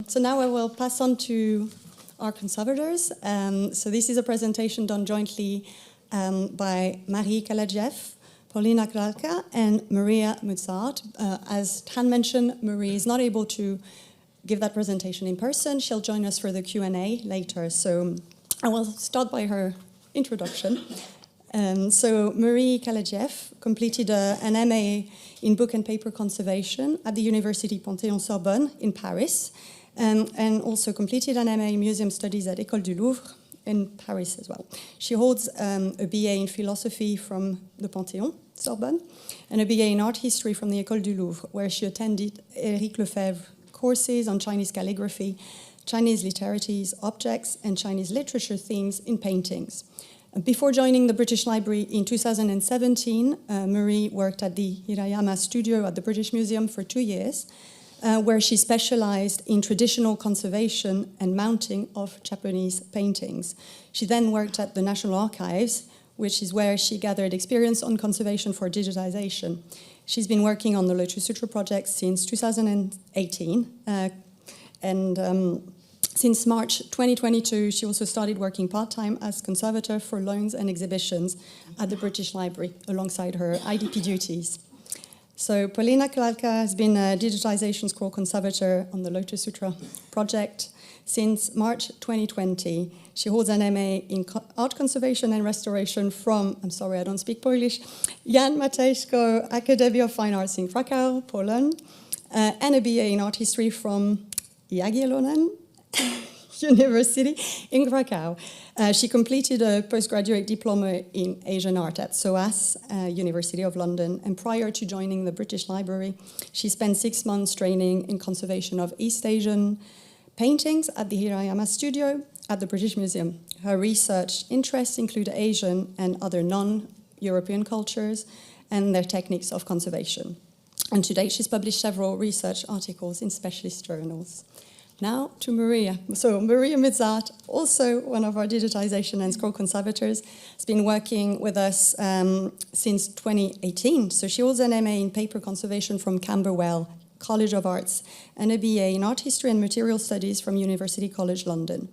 So now I will pass on to our conservators. So this is a presentation done jointly by Marie Kaladgew, Paulina Kralka, and Marya Muzart. As Han mentioned, Marie is not able to give that presentation in person. She'll join us for the Q&A later. So I will start by her introduction. So Marie Kaladgew completed an MA in book and paper conservation at the University Panthéon-Sorbonne in Paris, and also completed an MA in museum studies at École du Louvre in Paris as well. She holds a BA in philosophy from the Panthéon-Sorbonne and a BA in art history from the École du Louvre, where she attended Éric Lefebvre courses on Chinese calligraphy, Chinese literarities, objects, and Chinese literature themes in paintings. Before joining the British Library in 2017, Marie worked at the Hirayama studio at the British Museum for 2 years, where she specialized in traditional conservation and mounting of Japanese paintings. She then worked at the National Archives, which is where she gathered experience on conservation for digitisation. She's been working on the Lotus Sutra Project since 2018, since March 2022, she also started working part-time as conservator for loans and exhibitions at the British Library, alongside her IDP duties. So Paulina Kralka has been a digitisation scroll conservator on the Lotus Sutra Project since March 2020. She holds an MA in art conservation and restoration from, I'm sorry, I don't speak Polish, Jan Matejko Academy of Fine Arts in Krakow, Poland, and a BA in art history from Jagiellonen University in Krakow. She completed a postgraduate diploma in Asian art at SOAS, University of London, and prior to joining the British Library, she spent 6 months training in conservation of East Asian paintings at the Hirayama studio at the British Museum. Her research interests include Asian and other non-European cultures and their techniques of conservation. And to date, she's published several research articles in specialist journals. Now to Maria. So Marya Muzart, also one of our digitisation and scroll conservators, has been working with us since 2018. So she holds an MA in paper conservation from Camberwell College of Arts and a BA in art history and material studies from University College London.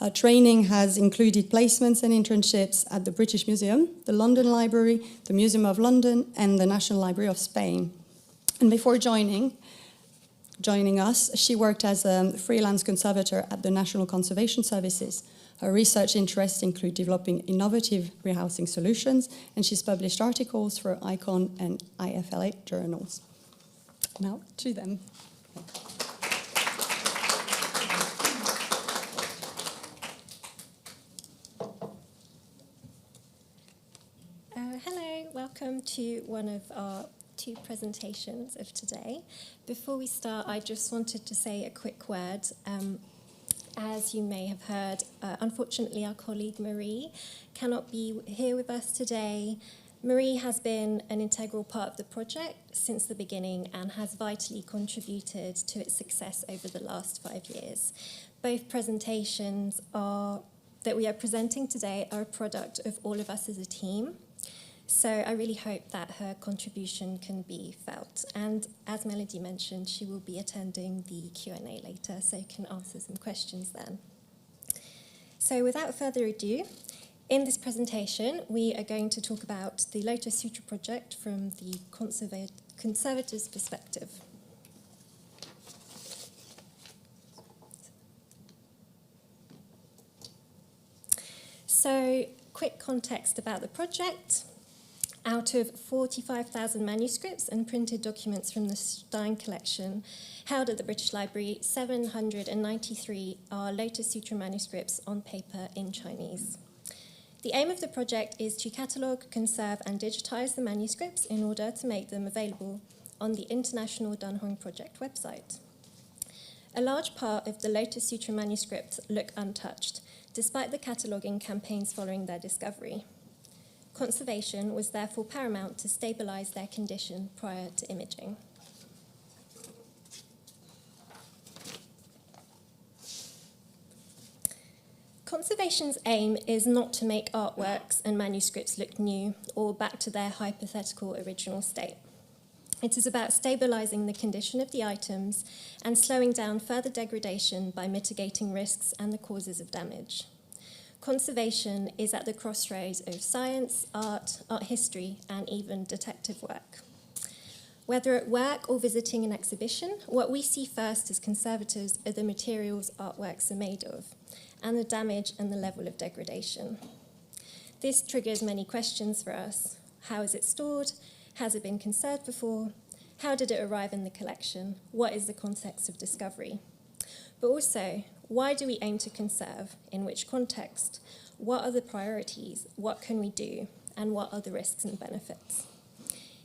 Her training has included placements and internships at the British Museum, the London Library, the Museum of London, and the National Library of Spain. And before joining us, she worked as a freelance conservator at the National Conservation Services. Her research interests include developing innovative rehousing solutions, and she's published articles for ICON and IFLA journals. Now to them. Hello, welcome to one of our 2 presentations of today. Before we start, I just wanted to say a quick word. As you may have heard, unfortunately our colleague Marie cannot be here with us today. Marie has been an integral part of the project since the beginning and has vitally contributed to its success over the last 5 years. Both presentations that we are presenting today are a product of all of us as a team. So I really hope that her contribution can be felt. And as Melody mentioned, she will be attending the Q&A later, so you can answer some questions then. So without further ado, in this presentation, we are going to talk about the Lotus Sutra Project from the Conservators Perspective. So, quick context about the project. Out of 45,000 manuscripts and printed documents from the Stein collection held at the British Library, 793 are Lotus Sutra manuscripts on paper in Chinese. The aim of the project is to catalogue, conserve and digitise the manuscripts in order to make them available on the International Dunhuang Project website. A large part of the Lotus Sutra manuscripts look untouched, despite the cataloguing campaigns following their discovery. Conservation was therefore paramount to stabilise their condition prior to imaging. Conservation's aim is not to make artworks and manuscripts look new or back to their hypothetical original state. It is about stabilising the condition of the items and slowing down further degradation by mitigating risks and the causes of damage. Conservation is at the crossroads of science, art history, and even detective work. Whether at work or visiting an exhibition, what we see first as conservators are the materials artworks are made of, and the damage and the level of degradation. This triggers many questions for us. How is it stored? Has it been conserved before? How did it arrive in the collection? What is the context of discovery? But also, why do we aim to conserve? In which context? What are the priorities? What can we do? And what are the risks and benefits?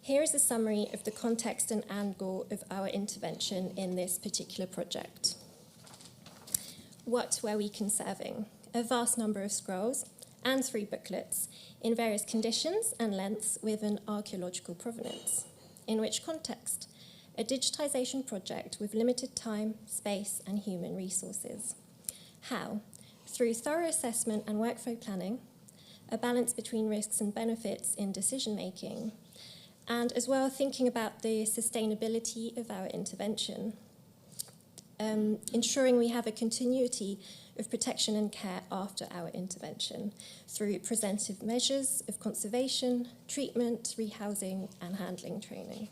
Here is a summary of the context and angle of our intervention in this particular project. What were we conserving? A vast number of scrolls and 3 booklets in various conditions and lengths with an archaeological provenance. In which context? A digitisation project with limited time, space, and human resources. How? Through thorough assessment and workflow planning, a balance between risks and benefits in decision-making, and as well thinking about the sustainability of our intervention, ensuring we have a continuity of protection and care after our intervention through preventive measures of conservation, treatment, rehousing, and handling training.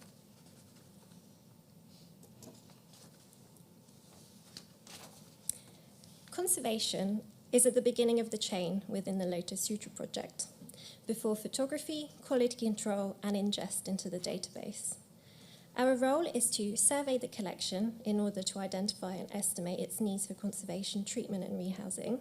Conservation is at the beginning of the chain within the Lotus Sutra Project, before photography, quality control, and ingest into the database. Our role is to survey the collection in order to identify and estimate its needs for conservation, treatment, and rehousing,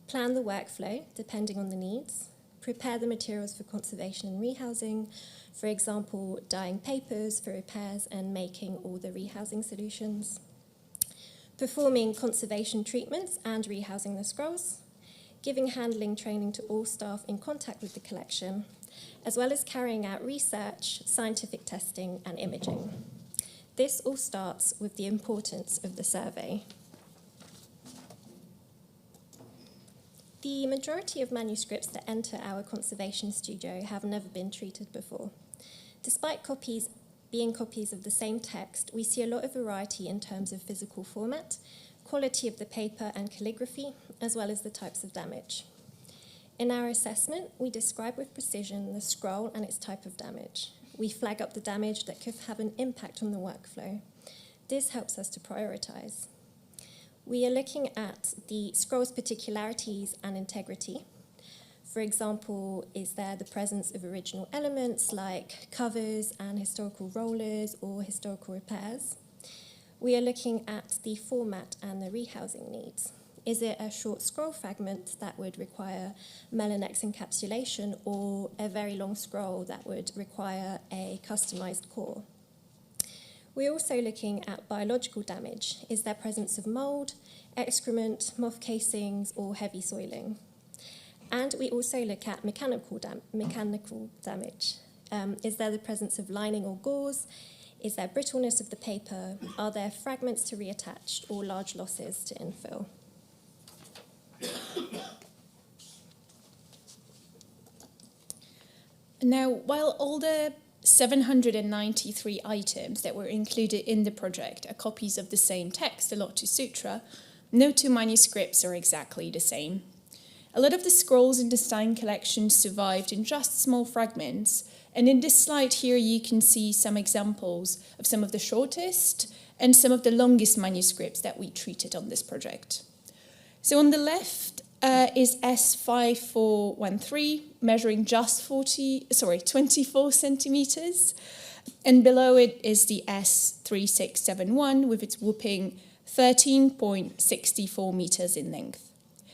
plan the workflow depending on the needs, prepare the materials for conservation and rehousing, for example, dyeing papers for repairs and making all the rehousing solutions, performing conservation treatments and rehousing the scrolls, giving handling training to all staff in contact with the collection, as well as carrying out research, scientific testing, and imaging. This all starts with the importance of the survey. The majority of manuscripts that enter our conservation studio have never been treated before. Despite being copies of the same text, we see a lot of variety in terms of physical format, quality of the paper and calligraphy, as well as the types of damage. In our assessment, we describe with precision the scroll and its type of damage. We flag up the damage that could have an impact on the workflow. This helps us to prioritize. We are looking at the scroll's particularities and integrity. For example, is there the presence of original elements like covers and historical rollers or historical repairs? We are looking at the format and the rehousing needs. Is it a short scroll fragment that would require Melanex encapsulation or a very long scroll that would require a customized core? We're also looking at biological damage. Is there presence of mold, excrement, moth casings, or heavy soiling? And we also look at mechanical damage. Is there the presence of lining or gauze? Is there brittleness of the paper? Are there fragments to reattach or large losses to infill? Now, while all the 793 items that were included in the project are copies of the same text, the Lotus Sutra, no 2 manuscripts are exactly the same. A lot of the scrolls in the Stein collection survived in just small fragments, and in this slide here you can see some examples of some of the shortest and some of the longest manuscripts that we treated on this project. So on the left is S5413, measuring just 24 centimeters, and below it is the S3671 with its whopping 13.64 meters in length.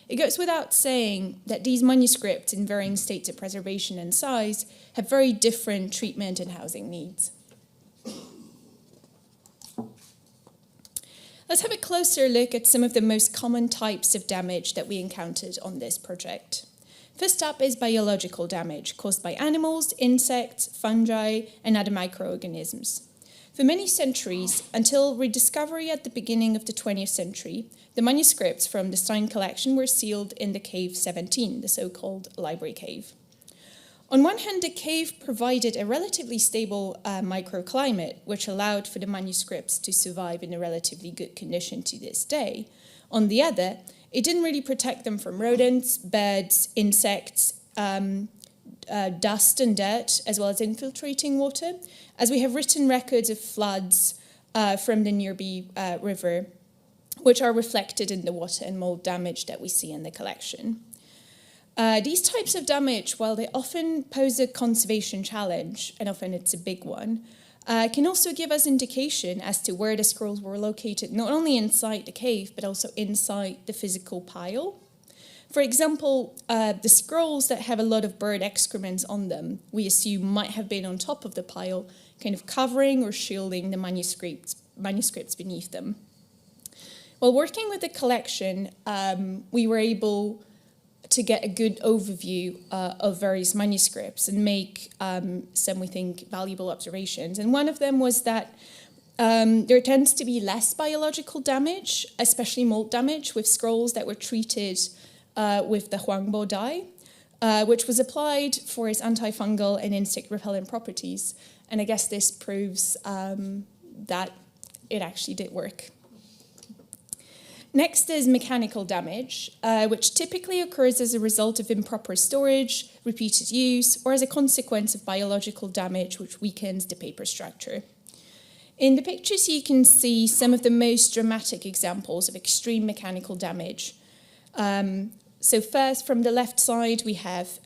It goes without saying that these manuscripts in varying states of preservation and size have very different treatment and housing needs. Let's have a closer look at some of the most common types of damage that we encountered on this project. First up is biological damage caused by animals, insects, fungi, and other microorganisms. For many centuries, until rediscovery at the beginning of the 20th century, the manuscripts from the Stein collection were sealed in the Cave 17, the so-called library cave. On one hand, the cave provided a relatively stable microclimate, which allowed for the manuscripts to survive in a relatively good condition to this day. On the other, it didn't really protect them from rodents, birds, insects, dust and dirt, as well as infiltrating water, as we have written records of floods from the nearby river, which are reflected in the water and mold damage that we see in the collection. These types of damage, while they often pose a conservation challenge, and often it's a big one, can also give us indication as to where the scrolls were located, not only inside the cave, but also inside the physical pile. For example, the scrolls that have a lot of bird excrements on them, we assume might have been on top of the pile, kind of covering or shielding the manuscripts beneath them. While working with the collection, we were able to get a good overview of various manuscripts and make some, we think, valuable observations. And one of them was that there tends to be less biological damage, especially mold damage, with scrolls that were treated with the Huangbo dye, which was applied for its antifungal and insect repellent properties. And I guess this proves that it actually did work. Next is mechanical damage, which typically occurs as a result of improper storage, repeated use, or as a consequence of biological damage which weakens the paper structure. In the pictures, you can see some of the most dramatic examples of extreme mechanical damage. So first, from the left side, we have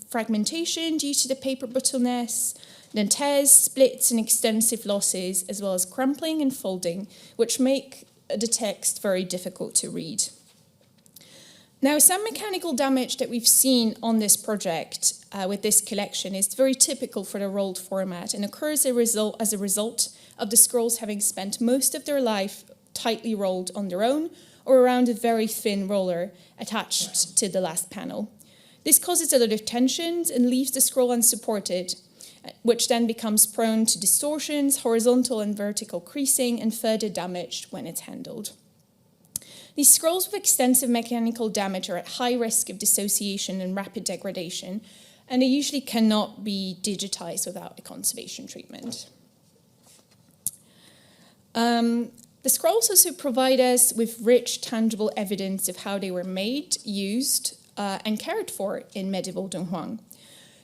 fragmentation due to the paper bottlenecks, then tears, splits, and extensive losses, as well as crumpling and folding, which make the text very difficult to read. Now, some mechanical damage that we've seen on this project with this collection is very typical for the rolled format and occurs as a result of the scrolls having spent most of their life tightly rolled on their own or around a very thin roller attached to the last panel. This causes a lot of tensions and leaves the scroll unsupported, which then becomes prone to distortions, horizontal and vertical creasing, and further damage when it's handled. These scrolls with extensive mechanical damage are at high risk of dissociation and rapid degradation, and they usually cannot be digitized without a conservation treatment. The scrolls also provide us with rich, tangible evidence of how they were made, used, and cared for in medieval Dunhuang.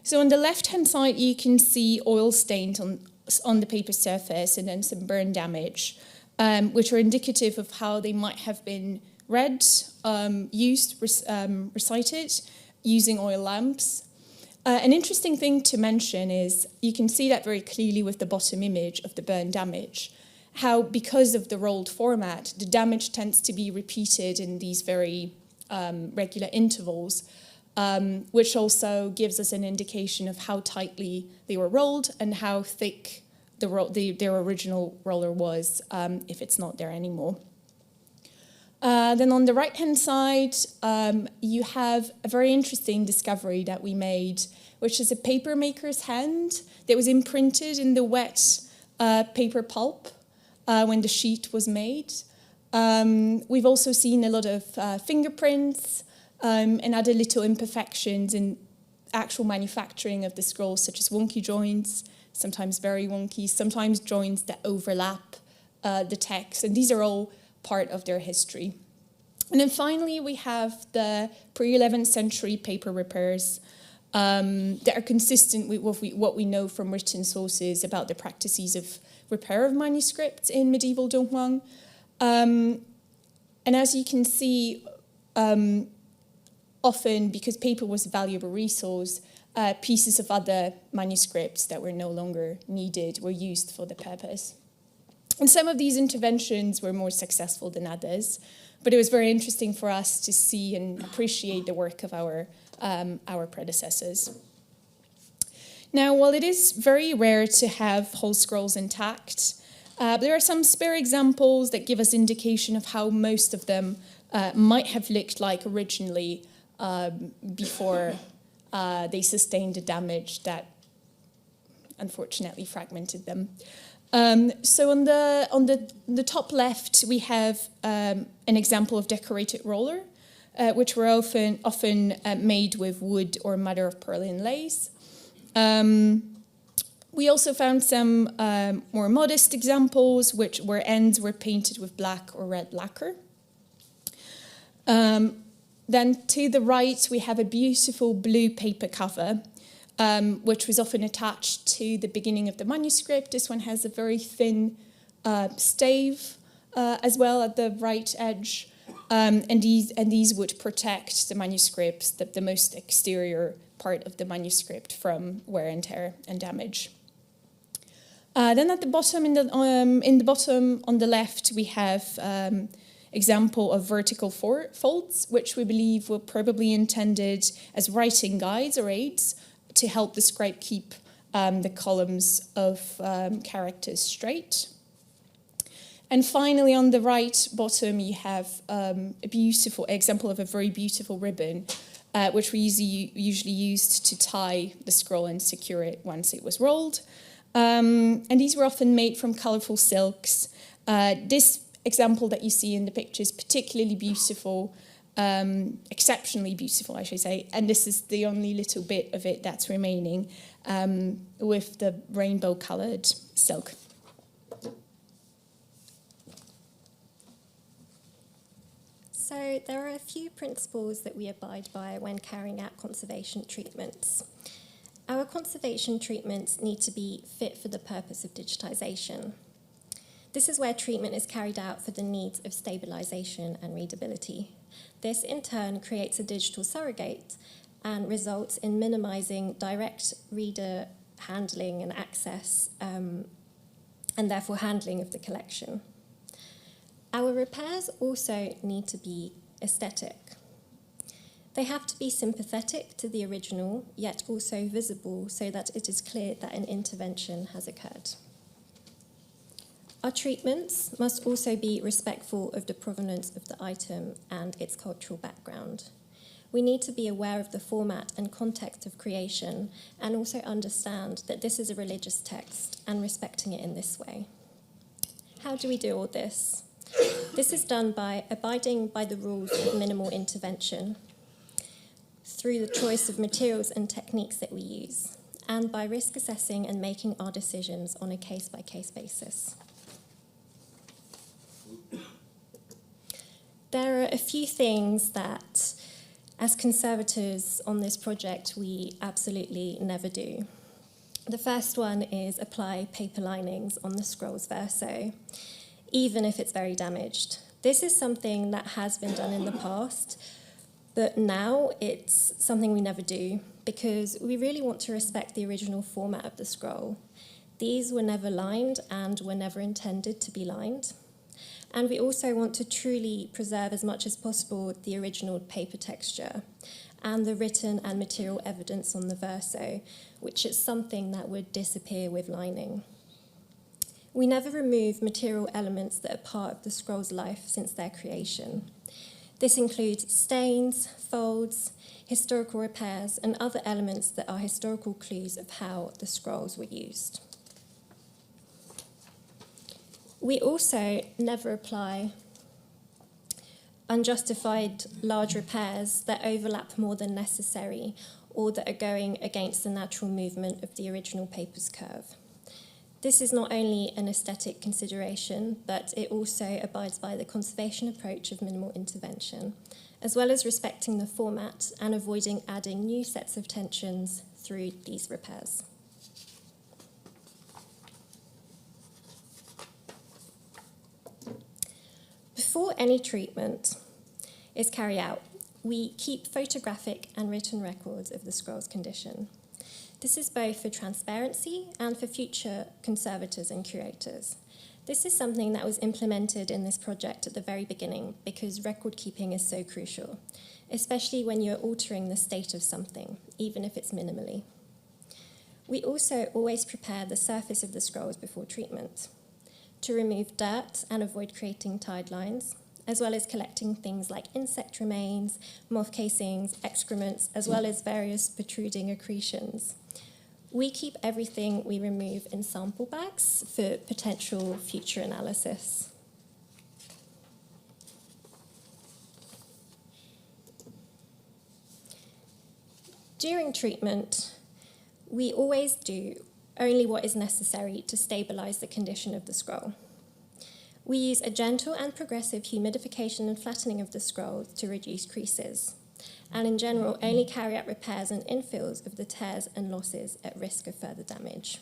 So on the left-hand side, you can see oil stains on the paper surface and then some burn damage, which are indicative of how they might have been read, used, recited, using oil lamps. An interesting thing to mention is you can see that very clearly with the bottom image of the burn damage, how because of the rolled format, the damage tends to be repeated in these very regular intervals, which also gives us an indication of how tightly they were rolled and how thick their original roller was, if it's not there anymore. Then on the right-hand side, you have a very interesting discovery that we made, which is a paper maker's hand that was imprinted in the wet paper pulp when the sheet was made. We've also seen a lot of fingerprints, and other little imperfections in actual manufacturing of the scrolls, such as wonky joints, sometimes very wonky, sometimes joints that overlap the text, and these are all part of their history. And then finally, we have the pre-11th century paper repairs that are consistent with what we know from written sources about the practices of repair of manuscripts in medieval Dunhuang. And as you can see, often, because paper was a valuable resource, pieces of other manuscripts that were no longer needed were used for the purpose. And some of these interventions were more successful than others, but it was very interesting for us to see and appreciate the work of our predecessors. Now, while it is very rare to have whole scrolls intact, there are some spare examples that give us indication of how most of them might have looked like originally before they sustained the damage that unfortunately fragmented them. So on the top left, we have an example of decorated roller, which were often made with wood or mother of pearl inlays. We also found some more modest examples where ends were painted with black or red lacquer. Then to the right, we have a beautiful blue paper cover, which was often attached to the beginning of the manuscript. This one has a very thin stave as well at the right edge. And these would protect the manuscripts, the most exterior part of the manuscript, from wear and tear and damage. Then at the bottom, in the bottom on the left, we have example of vertical folds, which we believe were probably intended as writing guides or aids to help the scribe keep the columns of characters straight. And finally, on the right bottom, you have a beautiful example of a very beautiful ribbon, which we usually used to tie the scroll and secure it once it was rolled. And these were often made from colourful silks. This example that you see in the picture is particularly beautiful, exceptionally beautiful, I should say, and this is the only little bit of it that's remaining, with the rainbow-coloured silk. So there are a few principles that we abide by when carrying out conservation treatments. Our conservation treatments need to be fit for the purpose of digitisation. This is where treatment is carried out for the needs of stabilisation and readability. This, in turn, creates a digital surrogate and results in minimising direct reader handling and access, and therefore handling of the collection. Our repairs also need to be aesthetic. They have to be sympathetic to the original, yet also visible so that it is clear that an intervention has occurred. Our treatments must also be respectful of the provenance of the item and its cultural background. We need to be aware of the format and context of creation and also understand that this is a religious text and respecting it in this way. How do we do all this? This is done by abiding by the rules of minimal intervention, through the choice of materials and techniques that we use, and by risk assessing and making our decisions on a case-by-case basis. There are a few things that, as conservators on this project, we absolutely never do. The first one is apply paper linings on the scroll's verso, even if it's very damaged. This is something that has been done in the past, but now it's something we never do because we really want to respect the original format of the scroll. These were never lined and were never intended to be lined. And we also want to truly preserve as much as possible the original paper texture and the written and material evidence on the verso, which is something that would disappear with lining. We never remove material elements that are part of the scroll's life since their creation. This includes stains, folds, historical repairs, and other elements that are historical clues of how the scrolls were used. We also never apply unjustified large repairs that overlap more than necessary or that are going against the natural movement of the original paper's curve. This is not only an aesthetic consideration, but it also abides by the conservation approach of minimal intervention, as well as respecting the format and avoiding adding new sets of tensions through these repairs. Before any treatment is carried out, we keep photographic and written records of the scroll's condition. This is both for transparency and for future conservators and curators. This is something that was implemented in this project at the very beginning because record keeping is so crucial, especially when you're altering the state of something, even if it's minimally. We also always prepare the surface of the scrolls before treatment to remove dirt and avoid creating tide lines, as well as collecting things like insect remains, moth casings, excrements, as well as various protruding accretions. We keep everything we remove in sample bags for potential future analysis. During treatment, We always do only what is necessary to stabilize the condition of the scroll. We use a gentle and progressive humidification and flattening of the scroll to reduce creases, and in general only carry out repairs and infills of the tears and losses at risk of further damage.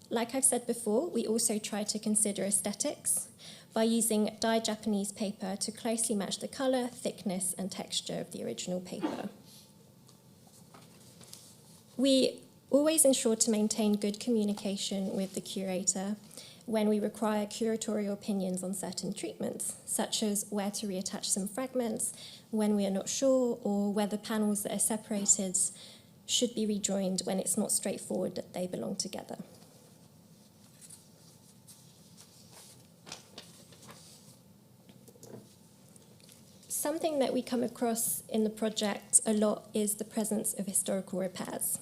Like I've said before, we also try to consider aesthetics by using dyed Japanese paper to closely match the colour, thickness and texture of the original paper. We always ensure to maintain good communication with the curator when we require curatorial opinions on certain treatments, such as where to reattach some fragments, when we are not sure, or whether panels that are separated should be rejoined when it's not straightforward that they belong together. Something that we come across in the project a lot is the presence of historical repairs.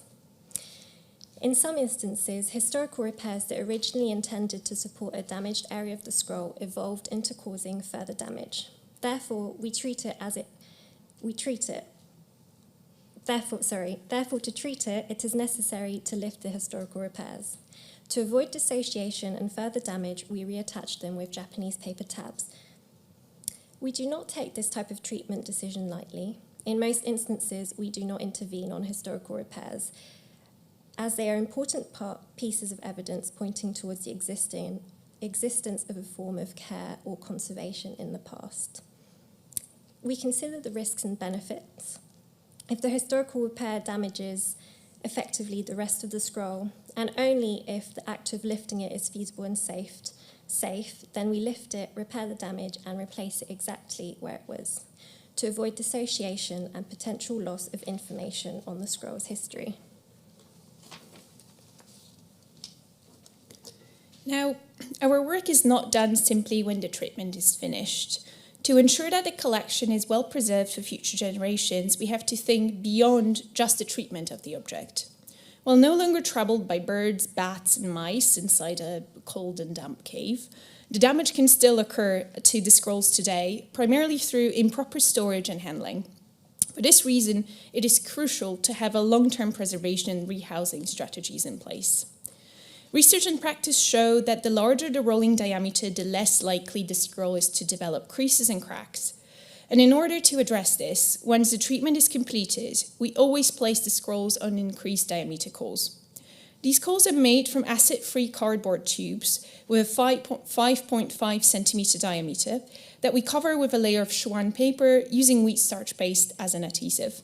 In some instances, historical repairs that originally intended to support a damaged area of the scroll evolved into causing further damage. Therefore, to treat it, it is necessary to lift the historical repairs. To avoid dissociation and further damage, we reattach them with Japanese paper tabs. We do not take this type of treatment decision lightly. In most instances, we do not intervene on historical repairs, as they are important pieces of evidence pointing towards the existence of a form of care or conservation in the past. We consider the risks and benefits. If the historical repair damages effectively the rest of the scroll, and only if the act of lifting it is feasible and safe, then we lift it, repair the damage, and replace it exactly where it was, to avoid dissociation and potential loss of information on the scroll's history. Now, our work is not done simply when the treatment is finished. To ensure that the collection is well preserved for future generations, we have to think beyond just the treatment of the object. While no longer troubled by birds, bats, and mice inside a cold and damp cave, the damage can still occur to the scrolls today, primarily through improper storage and handling. For this reason, it is crucial to have a long-term preservation and rehousing strategies in place. Research and practice show that the larger the rolling diameter, the less likely the scroll is to develop creases and cracks. And in order to address this, once the treatment is completed, we always place the scrolls on increased diameter cores. These cores are made from acid-free cardboard tubes with a 5.5 centimeter diameter that we cover with a layer of Schwan paper using wheat starch paste as an adhesive.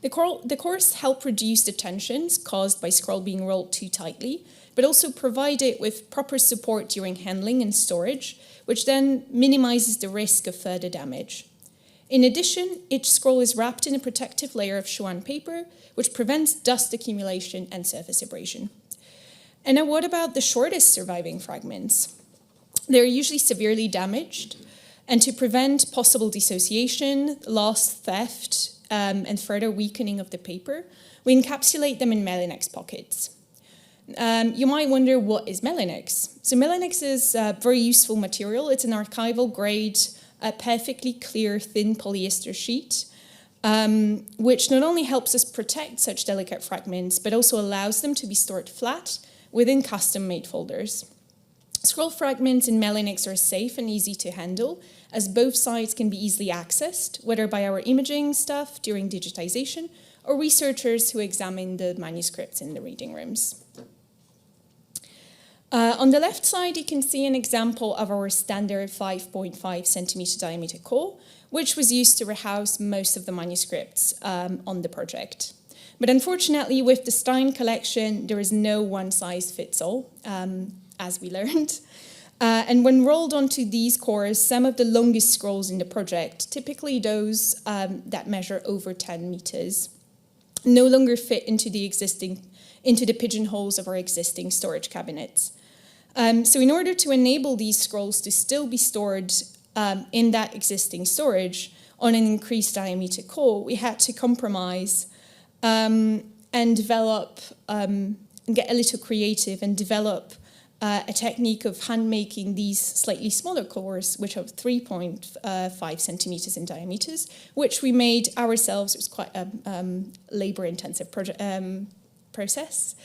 The cores help reduce the tensions caused by scroll being rolled too tightly, but also provide it with proper support during handling and storage, which then minimizes the risk of further damage. In addition, each scroll is wrapped in a protective layer of Schwan paper, which prevents dust accumulation and surface abrasion. And now what about the shortest surviving fragments? They're usually severely damaged, and to prevent possible dissociation, loss, theft, and further weakening of the paper, we encapsulate them in Melinex pockets. You might wonder, what is Melinex? So Melinex is a very useful material. It's an archival grade, a perfectly clear, thin polyester sheet, which not only helps us protect such delicate fragments, but also allows them to be stored flat within custom-made folders. Scroll fragments in Melinex are safe and easy to handle, as both sides can be easily accessed, whether by our imaging staff during digitization or researchers who examine the manuscripts in the reading rooms. On the left side, you can see an example of our standard 5.5 centimeter diameter core, which was used to rehouse most of the manuscripts on the project. But unfortunately, with the Stein collection, there is no one-size-fits-all, as we learned. And when rolled onto these cores, some of the longest scrolls in the project, typically those that measure over 10 meters, no longer fit into the pigeonholes of our existing storage cabinets. So in order to enable these scrolls to still be stored in that existing storage on an increased diameter core, we had to compromise and develop, and get a little creative and develop a technique of hand making these slightly smaller cores, which are 3.5 centimeters in diameters, which we made ourselves. It was quite a labor-intensive project process,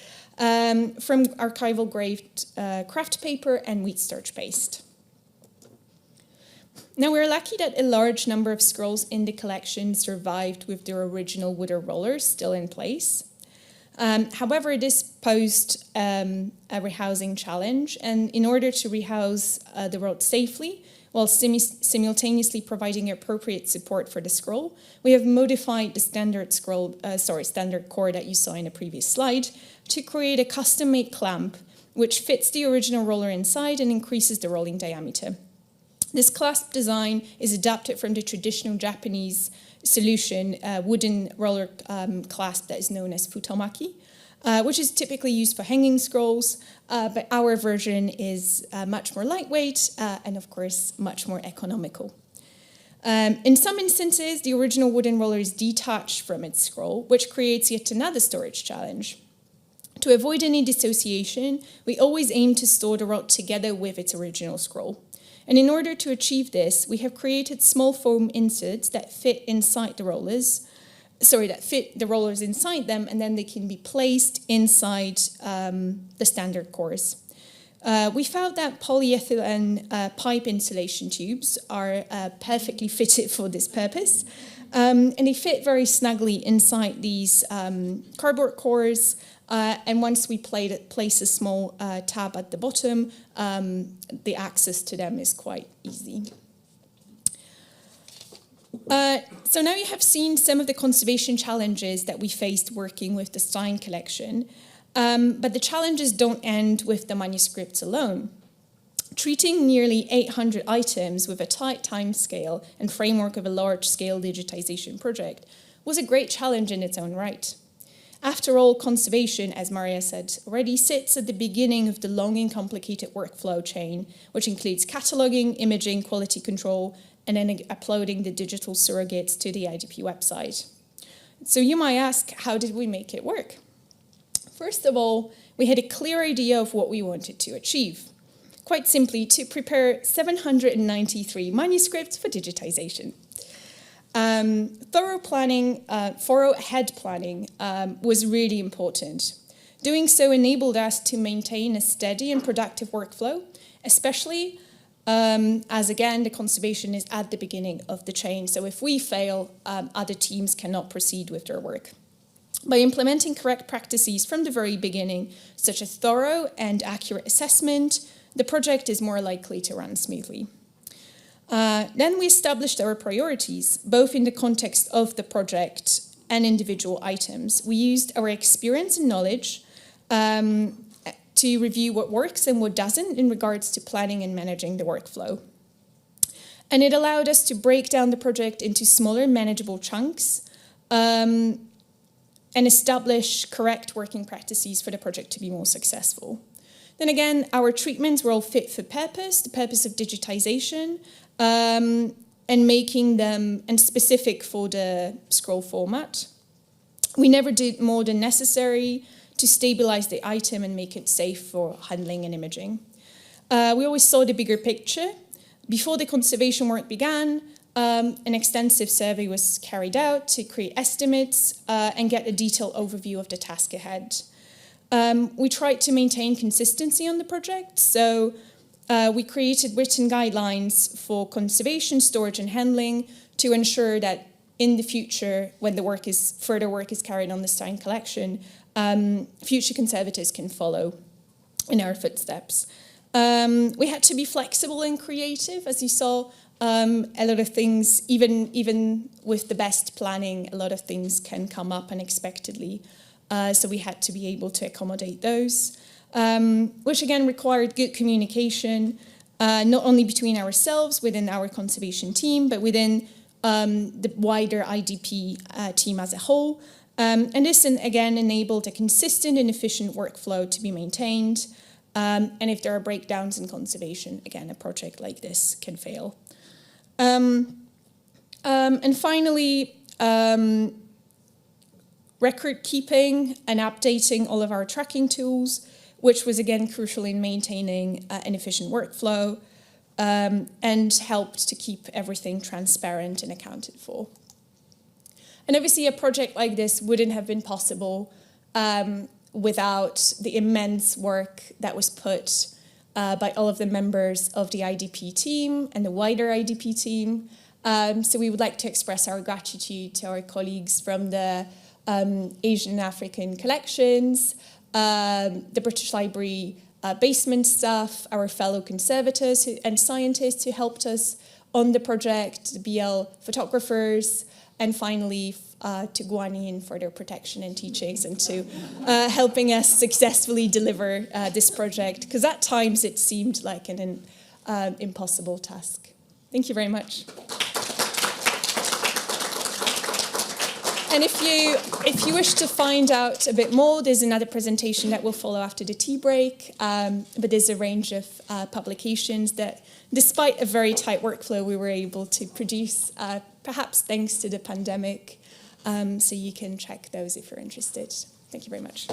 from archival graved craft paper and wheat starch paste. Now, we're lucky that a large number of scrolls in the collection survived with their original wooden rollers still in place. However, this posed a rehousing challenge, and in order to rehouse the roll safely, while simultaneously providing appropriate support for the scroll, we have modified the standard core that you saw in a previous slide to create a custom-made clamp which fits the original roller inside and increases the rolling diameter. This clasp design is adapted from the traditional Japanese solution wooden roller clasp that is known as futomaki, which is typically used for hanging scrolls, but our version is much more lightweight and, of course, much more economical. In some instances, the original wooden roller is detached from its scroll, which creates yet another storage challenge. To avoid any dissociation, we always aim to store the rod together with its original scroll. And in order to achieve this, we have created small foam inserts that fit inside the rollers, that fit the rollers inside them, and then they can be placed inside the standard cores. We found that polyethylene pipe insulation tubes are perfectly fitted for this purpose, and they fit very snugly inside these cardboard cores. And once we place a small tab at the bottom, the access to them is quite easy. So now you have seen some of the conservation challenges that we faced working with the Stein collection, but the challenges don't end with the manuscripts alone. Treating nearly 800 items with a tight timescale and framework of a large-scale digitization project was a great challenge in its own right. After all, conservation, as Marya said already, sits at the beginning of the long and complicated workflow chain, which includes cataloging, imaging, quality control, and then uploading the digital surrogates to the IDP website. So you might ask, how did we make it work? First of all, we had a clear idea of what we wanted to achieve. Quite simply, to prepare 793 manuscripts for digitization. Thorough head planning was really important. Doing so enabled us to maintain a steady and productive workflow, especially as, again, the conservation is at the beginning of the chain. So if we fail, other teams cannot proceed with their work. By implementing correct practices from the very beginning, such as thorough and accurate assessment, the project is more likely to run smoothly. Then we established our priorities, both in the context of the project and individual items. We used our experience and knowledge to review what works and what doesn't in regards to planning and managing the workflow. And it allowed us to break down the project into smaller, manageable chunks and establish correct working practices for the project to be more successful. Then again, our treatments were all fit for purpose, the purpose of digitization, and making them specific for the scroll format. We never did more than necessary to stabilize the item and make it safe for handling and imaging. We always saw the bigger picture. Before the conservation work began, an extensive survey was carried out to create estimates and get a detailed overview of the task ahead. We tried to maintain consistency on the project, so we created written guidelines for conservation, storage, and handling to ensure that in the future, when further work is carried on the Stein collection, future conservators can follow in our footsteps. We had to be flexible and creative, as you saw. A lot of things, even with the best planning, a lot of things can come up unexpectedly. So we had to be able to accommodate those, which again required good communication, not only between ourselves within our conservation team, but within the wider IDP team as a whole. And this again enabled a consistent and efficient workflow to be maintained. And if there are breakdowns in conservation, again, a project like this can fail. And finally, record keeping and updating all of our tracking tools, which was again crucial in maintaining an efficient workflow and helped to keep everything transparent and accounted for. And obviously a project like this wouldn't have been possible without the immense work that was put by all of the members of the IDP team and the wider IDP team. So we would like to express our gratitude to our colleagues from the Asian and African collections, the British Library basement staff, our fellow conservators and scientists who helped us on the project, the BL photographers, and finally to Guanyin for their protection and teachings and to helping us successfully deliver this project, because at times it seemed like an impossible task. Thank you very much. And if you wish to find out a bit more, there's another presentation that will follow after the tea break. But there's a range of publications that, despite a very tight workflow, we were able to produce, perhaps thanks to the pandemic. So you can check those if you're interested. Thank you very much.